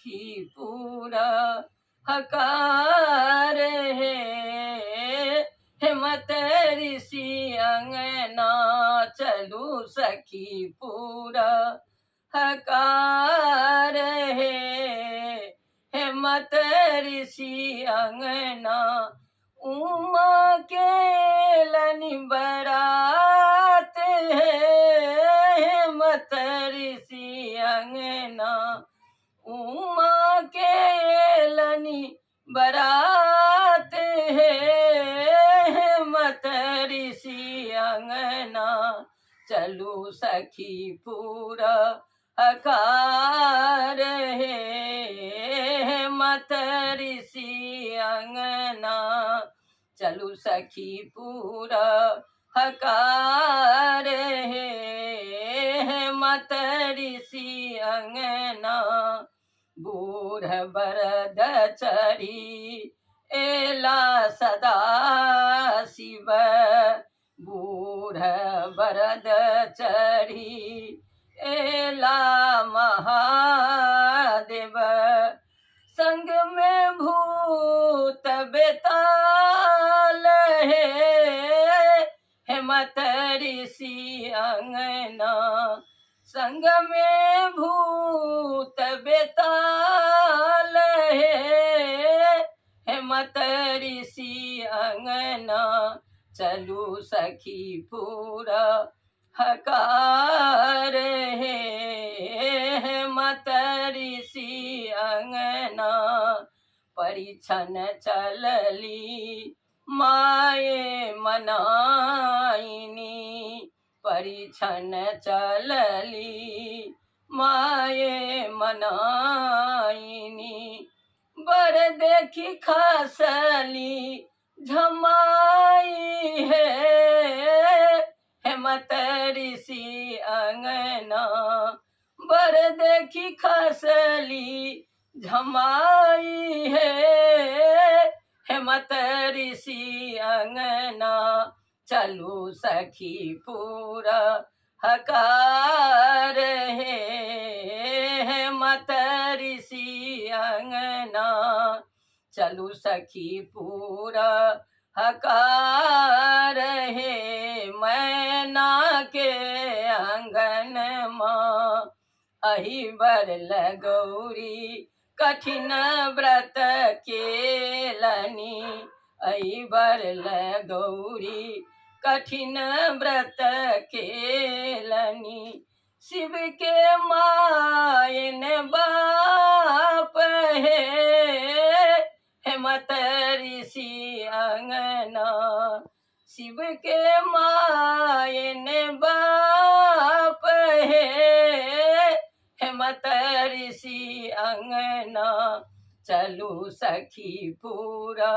सखी पूरा हकार है। हिम्मत ऋषि अंगना चलू सखी पूरा हकार है। हिम्मत ऋषि अंगना उमा के लनि बरात है। हिम्मत ऋषि अंगना उमा के लनि बरात है। हिम्मत ऋषि अंगना चलू सखी पूरा हकार है। हिम्मत ऋषि अंगना चलू सखी पूरा हकार है। हिम्मत ऋषि अंगना बूढ़ बरद चढ़ी एला सदा शिव। बूढ़ बरद चढ़ी एला महादेव। संग में भूत बेताल है। हिम्मत ऋषि अंगना संग में भूत बेताल है। हिम्मत ऋषि अंगना चलू सखी पूरा हकार है। हिम्मत ऋषि अंगना परिछन चलली माये मनाइनी। परिछन चलली माये मनाइनी। बर देखी खसली झमाई है। हिम्मत ऋषि अंगना बर देखी खसली झमाई है। हिम्मत ऋषि अंगना चलू सखी पूरा हकार है। हिम्मत ऋषि अंगना चलू सखी पूरा हकार है। मैना के आंगन माँ अहि बर लगौरी कठिन व्रत केलनी। अहि बर लगौरी कठिन व्रत केलनी। शिव के मायन बाप है। हिम्मत ऋषि अंगना शिव के मायन बाप है। हिम्मत ऋषि अंगना चलू सखी पूरा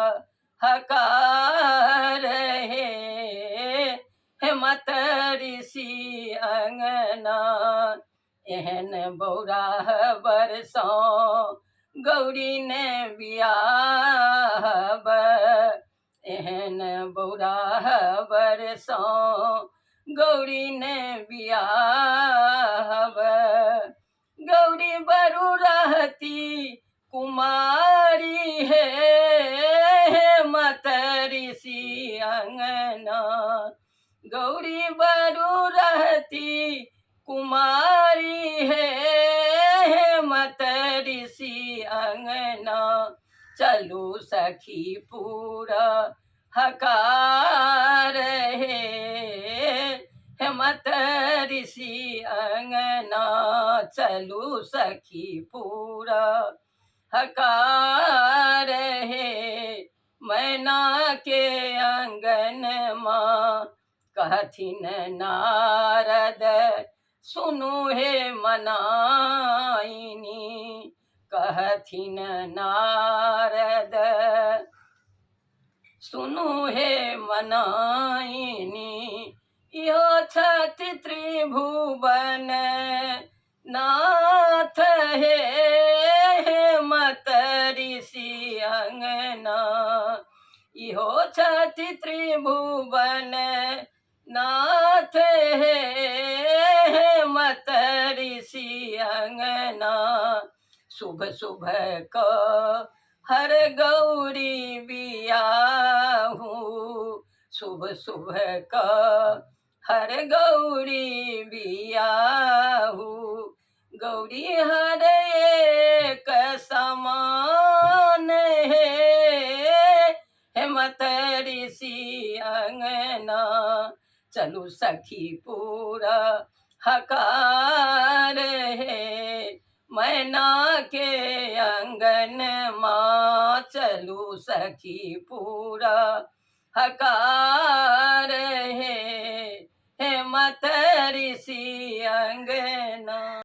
हकार है। हिम्मत ऋषि अंगना एहन बौराह बरसों गौरी ने बियाहब। एहन बौराह बरसों गौरी ने बियाहब। गौरी बरु रहती कुमारी है। हिम्मत ऋषि अंगना गौरी बरु रहती कुमारी है। हिम्मत ऋषि अंगना चलू सखी पूरा हकार है। हिम्मत ऋषि अंगना चलू सखी पूरा हकार है। मैना के आंगन माँ कहथिन नारद सुनु हे मनाइनी। कहथिन नारद सुनु हे मनाइनी। इहो छथि त्रिभुवन नाथ हे। हिम्मत ऋषि अंगना इहो छथि त्रिभुवन नाथ हे। हिम्मत ऋषि अंगना सुबह सुबह क हर गौरी बियाहू, सुबह सुबह क हर गौरी बियाहू, गौरी हर एक समान है मत ऋषि अंगना, चलू सखी पूरा हकार है, मैना के अंगन माँ चलू सखी पूरा हकार है मत ऋषि अंगना।